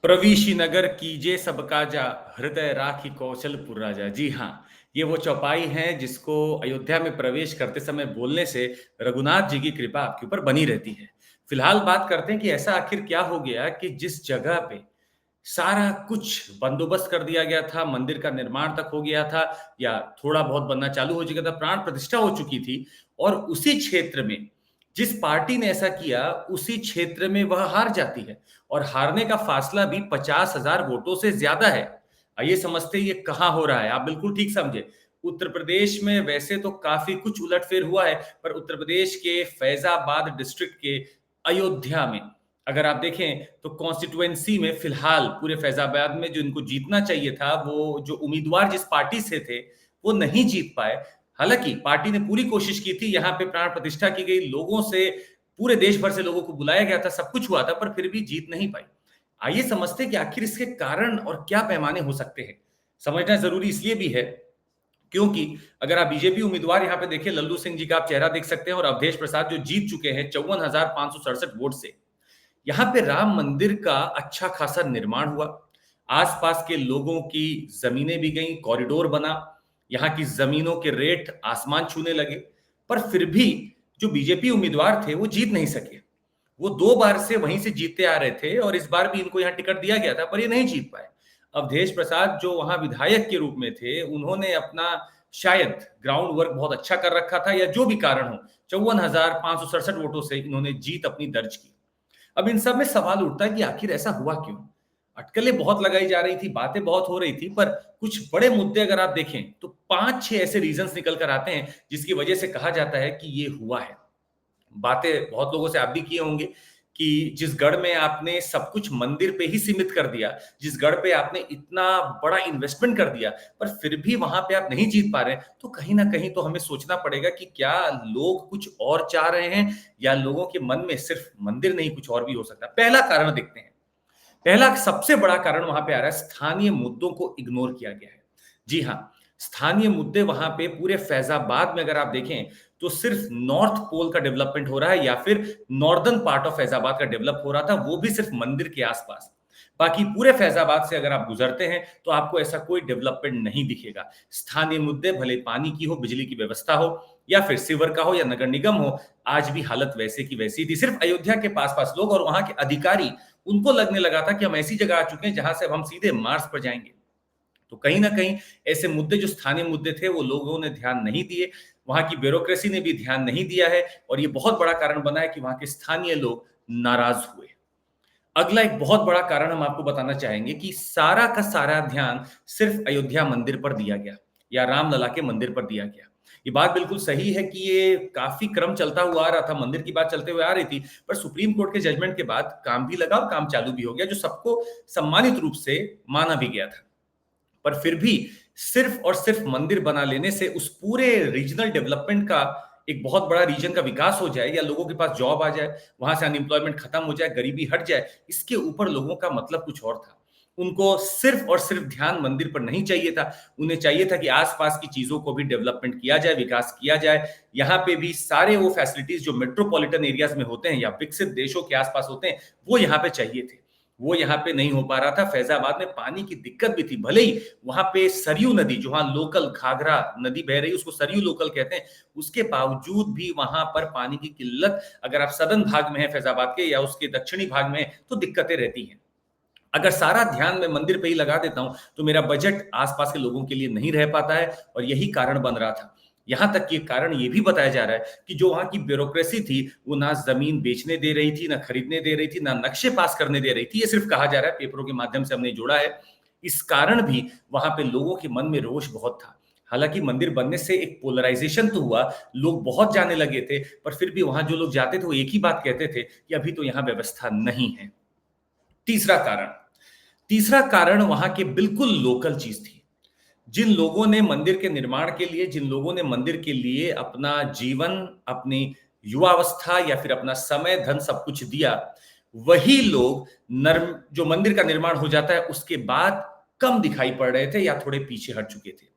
प्रवीषी नगर कीजे सब काजा, हृदय राखी कौशलपुर राजा। जी हाँ, ये वो चौपाई है जिसको अयोध्या में प्रवेश करते समय बोलने से रघुनाथ जी की कृपा आपके ऊपर बनी रहती है। फिलहाल बात करते हैं कि ऐसा आखिर क्या हो गया कि जिस जगह पे सारा कुछ बंदोबस्त कर दिया गया था, मंदिर का निर्माण तक हो गया था या थोड़ा बहुत बनना चालू हो चुका था, प्राण प्रतिष्ठा हो चुकी थी और उसी क्षेत्र में जिस पार्टी ने ऐसा किया, उसी क्षेत्र में वह हार जाती है और हारने का फासला भी 50,000 वोटों से ज्यादा है। आइए समझते हैं ये कहाँ हो रहा है। आप बिल्कुल ठीक समझे। उत्तर प्रदेश में वैसे तो काफी कुछ उलटफेर हुआ है, पर उत्तर प्रदेश के फैजाबाद डिस्ट्रिक्ट के अयोध्या में अगर आप देखें तो कॉन्स्टिट्यूएंसी में फिलहाल पूरे फैजाबाद में जो इनको जीतना चाहिए था, वो जो उम्मीदवार जिस पार्टी से थे, वो नहीं जीत पाए। हालांकि पार्टी ने पूरी कोशिश की थी, यहाँ पे प्राण प्रतिष्ठा की गई, लोगों से पूरे देश भर से लोगों को बुलाया गया था, सब कुछ हुआ था, पर फिर भी जीत नहीं पाई। आइए समझते हैं कि आखिर इसके कारण और क्या पैमाने हो सकते हैं। समझना जरूरी इसलिए भी है क्योंकि अगर आप बीजेपी उम्मीदवार यहाँ पे देखें, लल्लू सिंह जी का आप चेहरा देख सकते हैं और अवधेश प्रसाद जो जीत चुके हैं 54,567 वोट से। यहाँ पे राम मंदिर का अच्छा खासा निर्माण हुआ। आसपास के लोगों की जमीनें भी गईं, कॉरिडोर बना, यहाँ की जमीनों के रेट आसमान छूने लगे। पर फिर भी जो बीजेपी उम्मीदवार थे वो जीत नहीं सके। वो 2 बार से वहीं से जीतते आ रहे थे और इस बार भी इनको यहाँ टिकट दिया गया था, पर ये नहीं जीत पाए। अवधेश प्रसाद जो वहां विधायक के रूप में थे, उन्होंने अपना शायद ग्राउंड वर्क बहुत अच्छा कर रखा था या जो भी कारण हो, 54,567 वोटों से इन्होंने जीत अपनी दर्ज की। अब इन सब में सवाल उठता है कि आखिर ऐसा हुआ क्यों? अटकलें बहुत लगाई जा रही थी, बातें बहुत हो रही थी, पर कुछ बड़े मुद्दे अगर आप देखें तो 5-6 ऐसे रीजंस निकल कर आते हैं जिसकी वजह से कहा जाता है कि ये हुआ है। बातें बहुत लोगों से आप भी किए होंगे कि जिस गढ़ में आपने सब कुछ मंदिर पे ही सीमित कर दिया, जिस गढ़ पे आपने इतना बड़ा इन्वेस्टमेंट कर दिया, पर फिर भी वहां पे आप नहीं जीत पा रहे हैं, तो कहीं ना कहीं तो हमें सोचना पड़ेगा कि क्या लोग कुछ और चाह रहे हैं या लोगों के मन में सिर्फ मंदिर नहीं कुछ और भी हो सकता है। पहला कारण देखते हैं। पहला सबसे बड़ा कारण वहां पे आ रहा है, स्थानीय मुद्दों को इग्नोर किया गया है। जी हाँ, स्थानीय मुद्दे वहां पे पूरे फैजाबाद में अगर आप देखें तो सिर्फ नॉर्थ पोल का डेवलपमेंट हो रहा है या फिर नॉर्दर्न पार्ट ऑफ फैजाबाद का डेवलप हो रहा था, वो भी सिर्फ मंदिर के आसपास। बाकी पूरे फैजाबाद से अगर आप गुजरते हैं तो आपको ऐसा कोई डेवलपमेंट नहीं दिखेगा। स्थानीय मुद्दे भले पानी की हो, बिजली की व्यवस्था हो या फिर सिवर का हो या नगर निगम हो, आज भी हालत वैसे की वैसी थी। सिर्फ अयोध्या के पास पास लोग और वहां के अधिकारी, उनको लगने लगा था कि हम ऐसी जगह आ चुके हैं जहां से अब हम सीधे मार्स पर जाएंगे। तो कहीं ना कहीं ऐसे मुद्दे जो स्थानीय मुद्दे थे वो लोगों ने ध्यान नहीं दिए, वहां की ब्यूरोक्रेसी ने भी ध्यान नहीं दिया है और ये बहुत बड़ा कारण बना है कि वहां के स्थानीय लोग नाराज हुए। अगला एक बहुत बड़ा कारण हम आपको बताना चाहेंगे कि सारा का सारा ध्यान सिर्फ अयोध्या मंदिर पर दिया गया या रामलला के मंदिर पर दिया गया। ये बात बिल्कुल सही है कि ये काफी क्रम चलता हुआ आ रहा था, मंदिर की बात चलते हुए आ रही थी, पर सुप्रीम कोर्ट के जजमेंट के बाद काम भी लगा और काम चालू भी हो गया, जो सबको सम्मानित रूप से माना भी गया था। पर फिर भी सिर्फ और सिर्फ मंदिर बना लेने से उस पूरे रीजनल डेवलपमेंट का एक बहुत बड़ा रीजन का विकास हो जाए या लोगों के पास जॉब आ जाए, वहां से अनएम्प्लॉयमेंट खत्म हो जाए, गरीबी हट जाए, इसके ऊपर लोगों का मतलब कुछ और था। उनको सिर्फ और सिर्फ ध्यान मंदिर पर नहीं चाहिए था, उन्हें चाहिए था कि आसपास की चीजों को भी डेवलपमेंट किया जाए, विकास किया जाए। यहाँ पे भी सारे वो फैसिलिटीज जो मेट्रोपॉलिटन एरियाज में होते हैं या विकसित देशों के आसपास होते हैं, वो यहाँ पे चाहिए थे। वो यहाँ पे नहीं हो पा रहा था। फैजाबाद में पानी की दिक्कत भी थी, भले ही वहां पे सरयू नदी जो वहां लोकल घाघरा नदी बह रही है उसको सरयू लोकल कहते हैं, उसके बावजूद भी वहां पर पानी की किल्लत, अगर आप सदर्न भाग में है फैजाबाद के या उसके दक्षिणी भाग में है, तो दिक्कतें रहती हैं। अगर सारा ध्यान मैं मंदिर पे ही लगा देता हूं तो मेरा बजट आसपास के लोगों के लिए नहीं रह पाता है और यही कारण बन रहा था। यहां तक कि कारण ये भी बताया जा रहा है कि जो वहां की ब्यूरोक्रेसी थी, वो ना जमीन बेचने दे रही थी, ना खरीदने दे रही थी, ना नक्शे पास करने दे रही थी। ये सिर्फ कहा जा रहा है, पेपरों के माध्यम से हमने जोड़ा है। इस कारण भी वहां पे लोगों के मन में रोष बहुत था। हालांकि मंदिर बनने से एक पोलराइजेशन तो हुआ, लोग बहुत जाने लगे थे, पर फिर भी वहां जो लोग जाते थे वो एक ही बात कहते थे कि अभी तो यहाँ व्यवस्था नहीं है। तीसरा कारण, तीसरा कारण वहां के बिल्कुल लोकल चीज थी। जिन लोगों ने मंदिर के निर्माण के लिए, जिन लोगों ने मंदिर के लिए अपना जीवन, अपनी युवावस्था या फिर अपना समय, धन सब कुछ दिया, वही लोग नर्म जो मंदिर का निर्माण हो जाता है उसके बाद कम दिखाई पड़ रहे थे या थोड़े पीछे हट चुके थे।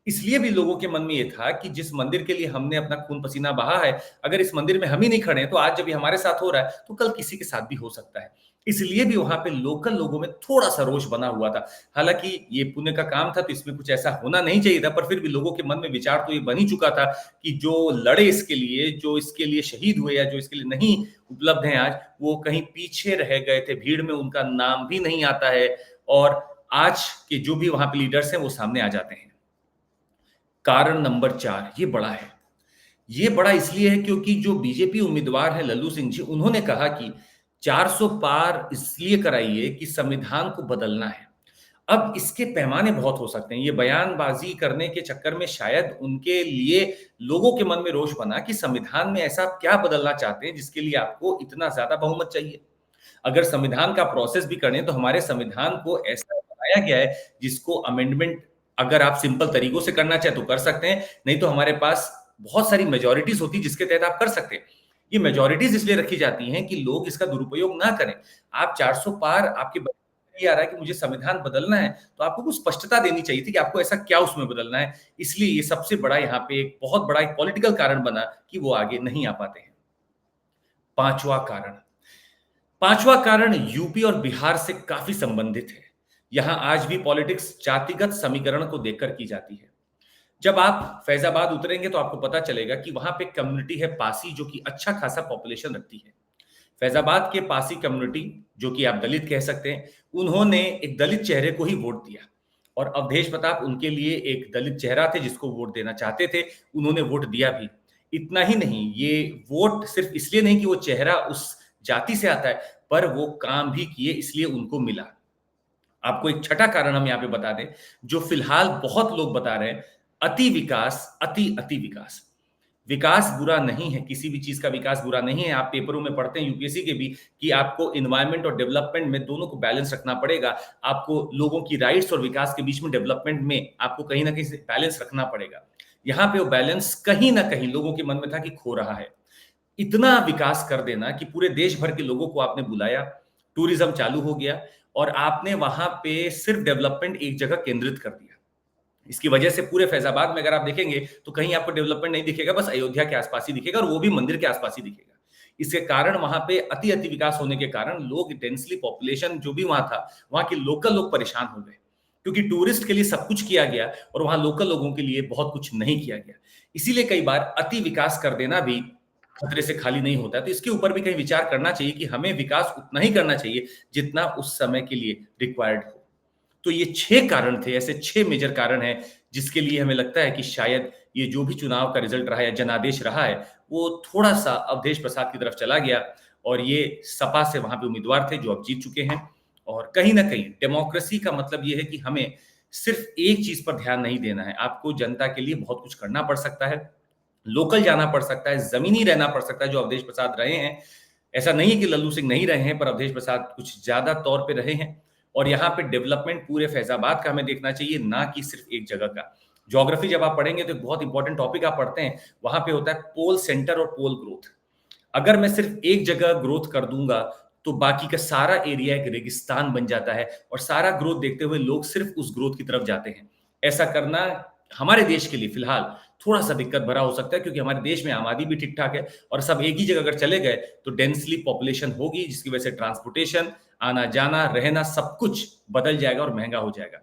इसलिए भी लोगों के मन में यह था कि जिस मंदिर के लिए हमने अपना खून पसीना बहा है, अगर इस मंदिर में हम ही नहीं खड़े हैं तो आज जब ये हमारे साथ हो रहा है तो कल किसी के साथ भी हो सकता है। इसलिए भी वहां पे लोकल लोगों में थोड़ा सा रोष बना हुआ था। हालांकि ये पुण्य का काम था तो इसमें कुछ ऐसा होना नहीं चाहिए था, पर फिर भी लोगों के मन में विचार तो ये बन ही चुका था कि जो लड़े इसके लिए, जो इसके लिए शहीद हुए या जो इसके लिए नहीं उपलब्ध हैं आज, वो कहीं पीछे रह गए थे, भीड़ में उनका नाम भी नहीं आता है। और आज के जो भी वहां पे लीडर्स हैं वो सामने आ जाते हैं। कारण नंबर 4 ये बड़ा है। ये बड़ा इसलिए है क्योंकि जो बीजेपी उम्मीदवार हैं लल्लू सिंह जी, उन्होंने कहा कि 400 पार इसलिए कराइए कि संविधान को बदलना है। अब इसके पैमाने बहुत हो सकते हैं। ये बयानबाजी करने के चक्कर में शायद उनके लिए लोगों के मन में रोष बना कि संविधान में ऐसा आप क्या बदलना चाहते हैं जिसके लिए आपको इतना ज्यादा बहुमत चाहिए। अगर संविधान का प्रोसेस भी करें तो हमारे संविधान को ऐसा बनाया गया है जिसको अमेंडमेंट अगर आप सिंपल तरीकों से करना चाहे तो कर सकते हैं, नहीं तो हमारे पास बहुत सारी मेजोरिटीज होती है जिसके तहत आप कर सकते हैं। ये मेजोरिटीज इसलिए रखी जाती हैं कि लोग इसका दुरुपयोग ना करें। आप 400 पार आपके ये आ रहा है कि मुझे संविधान बदलना है, तो आपको कुछ स्पष्टता देनी चाहिए थी कि आपको ऐसा क्या उसमें बदलना है। इसलिए ये सबसे बड़ा यहाँ पे एक बहुत बड़ा एक पॉलिटिकल कारण बना कि वो आगे नहीं आ पाते हैं। पांचवा कारण, पांचवा कारण यूपी और बिहार से काफी संबंधित है। यहां आज भी पॉलिटिक्स जातिगत समीकरण को देखकर की जाती है। जब आप फैजाबाद उतरेंगे तो आपको पता चलेगा कि वहां पे कम्युनिटी है पासी जो कि अच्छा खासा पॉपुलेशन रखती है। फैजाबाद के पासी कम्युनिटी, जो कि आप दलित कह सकते हैं, उन्होंने एक दलित चेहरे को ही वोट दिया। और अवधेश प्रताप उनके लिए एक दलित चेहरा थे जिसको वोट देना चाहते थे, उन्होंने वोट दिया भी। इतना ही नहीं, ये वोट सिर्फ इसलिए नहीं कि वो चेहरा उस जाति से आता है, पर वो काम भी किए इसलिए उनको मिला। आपको एक छठा कारण हम यहाँ पे बता दें, जो फिलहाल बहुत लोग बता रहे हैं, अति विकास, अति अति विकास। विकास बुरा नहीं है, किसी भी चीज का विकास बुरा नहीं है। आप पेपरों में पढ़ते हैं यूपीएससी के भी कि आपको एनवायरनमेंट और डेवलपमेंट में दोनों को बैलेंस रखना पड़ेगा। आपको लोगों की राइट्स और विकास के बीच में डेवलपमेंट में आपको कहीं ना कहीं बैलेंस रखना पड़ेगा। यहाँ पे वो बैलेंस कहीं ना कहीं लोगों के मन में था कि खो रहा है। इतना विकास कर देना कि पूरे देश भर के लोगों को आपने बुलाया, टूरिज्म चालू हो गया और आपने वहां पे सिर्फ डेवलपमेंट एक जगह केंद्रित कर दिया। इसकी वजह से पूरे फैजाबाद में अगर आप देखेंगे तो कहीं आपको डेवलपमेंट नहीं दिखेगा, बस अयोध्या के आसपास ही दिखेगा और वो भी मंदिर के आसपास ही दिखेगा। इसके कारण वहां पे अति अति विकास होने के कारण लोग डेंसली पॉपुलेशन जो भी वहां था, वहां के लोकल लोग परेशान हो गए क्योंकि टूरिस्ट के लिए सब कुछ किया गया और वहां लोकल लोगों के लिए बहुत कुछ नहीं किया गया। इसीलिए कई बार अति विकास कर देना भी खतरे से खाली नहीं होता है। तो इसके ऊपर भी कहीं विचार करना चाहिए कि हमें विकास उतना ही करना चाहिए जितना उस समय के लिए रिक्वायर्ड हो। तो ये 6 कारण थे, ऐसे 6 मेजर कारण हैं जिसके लिए हमें लगता है कि शायद ये जो भी चुनाव का रिजल्ट रहा है या जनादेश रहा है, वो थोड़ा-सा अवधेश प्रसाद की तरफ चला गया और ये सपा से वहां पे उम्मीदवार थे जो अब जीत चुके हैं। और कहीं ना कहीं डेमोक्रेसी का मतलब ये है कि हमें सिर्फ एक चीज पर ध्यान नहीं देना है, आपको जनता के लिए बहुत कुछ करना पड़ सकता है, लोकल जाना पड़ सकता है, जमीनी रहना पड़ सकता है जो अवधेश प्रसाद रहे हैं। ऐसा नहीं है कि लल्लू सिंह नहीं रहे हैं, पर अवधेश प्रसाद कुछ ज्यादा तौर पे रहे हैं। और यहाँ पे डेवलपमेंट पूरे फैजाबाद का हमें देखना चाहिए, ना कि सिर्फ एक जगह का। ज्योग्राफी जब आप पढ़ेंगे तो एक बहुत इंपॉर्टेंट टॉपिक आप पढ़ते हैं, वहां पे होता है पोल सेंटर और पोल ग्रोथ। अगर मैं सिर्फ एक जगह ग्रोथ कर दूंगा तो बाकी का सारा एरिया एक रेगिस्तान बन जाता है और सारा ग्रोथ देखते हुए लोग सिर्फ उस ग्रोथ की तरफ जाते हैं। ऐसा करना हमारे देश के लिए फिलहाल थोड़ा सा दिक्कत भरा हो सकता है क्योंकि हमारे देश में आबादी भी ठीक ठाक है और सब एक ही जगह अगर चले गए तो डेंसली पॉपुलेशन होगी जिसकी वजह से ट्रांसपोर्टेशन, आना जाना, रहना सब कुछ बदल जाएगा और महंगा हो जाएगा।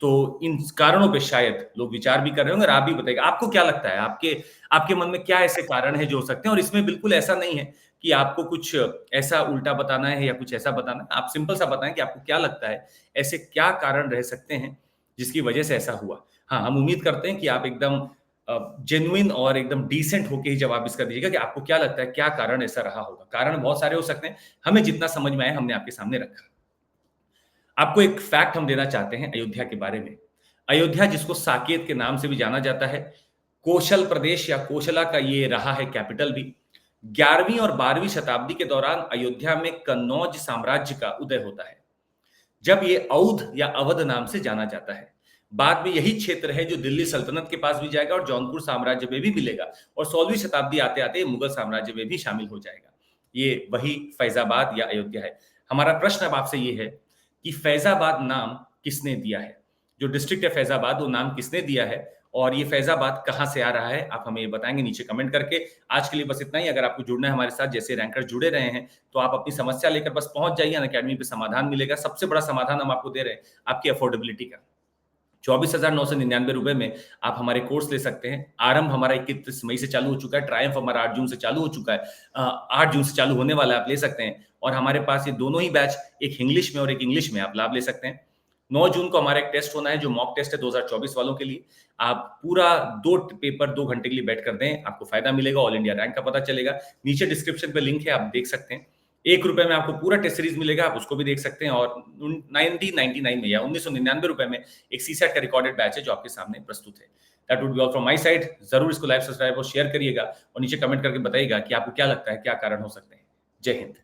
तो इन कारणों पे शायद लोग विचार भी कर रहे होंगे और आप भी बताइएगा आपको क्या लगता है, आपके आपके मन में क्या ऐसे कारण है जो हो सकते हैं। और इसमें बिल्कुल ऐसा नहीं है कि आपको कुछ ऐसा उल्टा बताना है या कुछ ऐसा बताना है, आप सिंपल सा बताएं कि आपको क्या लगता है, ऐसे क्या कारण रह सकते हैं जिसकी वजह से ऐसा हुआ। हाँ, हम उम्मीद करते हैं कि आप एकदम जेन्युइन और एकदम डिसेंट होके ही जवाब इसका दीजिएगा कि आपको क्या लगता है क्या कारण ऐसा रहा होगा। कारण बहुत सारे हो सकते हैं, हमें जितना समझ में आया हमने आपके सामने रखा। आपको एक फैक्ट हम देना चाहते हैं अयोध्या के बारे में। अयोध्या जिसको साकेत के नाम से भी जाना जाता है, कोशल प्रदेश या कोशला का ये रहा है कैपिटल भी। 11वीं और 12वीं शताब्दी के दौरान अयोध्या में कन्नौज साम्राज्य का उदय होता है, जब ये औध या अवध नाम से जाना जाता है। बाद में यही क्षेत्र है जो दिल्ली सल्तनत के पास भी जाएगा और जौनपुर साम्राज्य में भी मिलेगा और 16वीं शताब्दी आते आते मुगल साम्राज्य में भी शामिल हो जाएगा। ये वही फैजाबाद या अयोध्या है। हमारा प्रश्न अब आपसे ये है कि फैजाबाद नाम किसने दिया है? जो डिस्ट्रिक्ट है फैजाबाद, वो नाम किसने दिया है और ये फैज़ाबाद कहाँ से आ रहा है, आप हमें ये बताएँगे नीचे कमेंट करके। आज के लिए बस इतना ही। अगर आपको जुड़ना है हमारे साथ, जैसे रैंकर्स जुड़े रहे हैं, तो आप अपनी समस्या लेकर बस पहुँच जाइए, अनअकैडमी पे समाधान मिलेगा। सबसे बड़ा समाधान हम आपको दे रहे हैं, आपकी अफोर्डेबिलिटी का। 24,999 रुपए में आप हमारे कोर्स ले सकते हैं। आरंभ हमारा 21 मई से चालू हो चुका है, ट्रायम्फ हमारा 8 जून से चालू हो चुका है। 8 जून से चालू होने वाला है, आप ले सकते हैं। और हमारे पास ये दोनों ही बैच, एक हिंग्लिश में और एक इंग्लिश में, आप लाभ ले सकते हैं। 9 जून को हमारा एक टेस्ट होना है, जो मॉक टेस्ट है 2024 वालों के लिए। आप पूरा 2 पेपर 2 घंटे के लिए बैठ कर दें, आपको फ़ायदा मिलेगा, ऑल इंडिया रैंक का पता चलेगा। नीचे डिस्क्रिप्शन पे लिंक है, आप देख सकते हैं। ₹1 में आपको पूरा टेस्ट सीरीज़ मिलेगा, आप उसको भी देख सकते हैं। और 1999 में या ₹1999 में एक सीसैट का रिकॉर्डेड बैच है, जो आपके सामने प्रस्तुत है। That would be all from my side. ज़रूर इसको लाइक, सब्सक्राइब और शेयर करिएगा और नीचे कमेंट करके बताइएगा कि आपको क्या लगता है, क्या कारण हो सकते हैं। जय हिंद।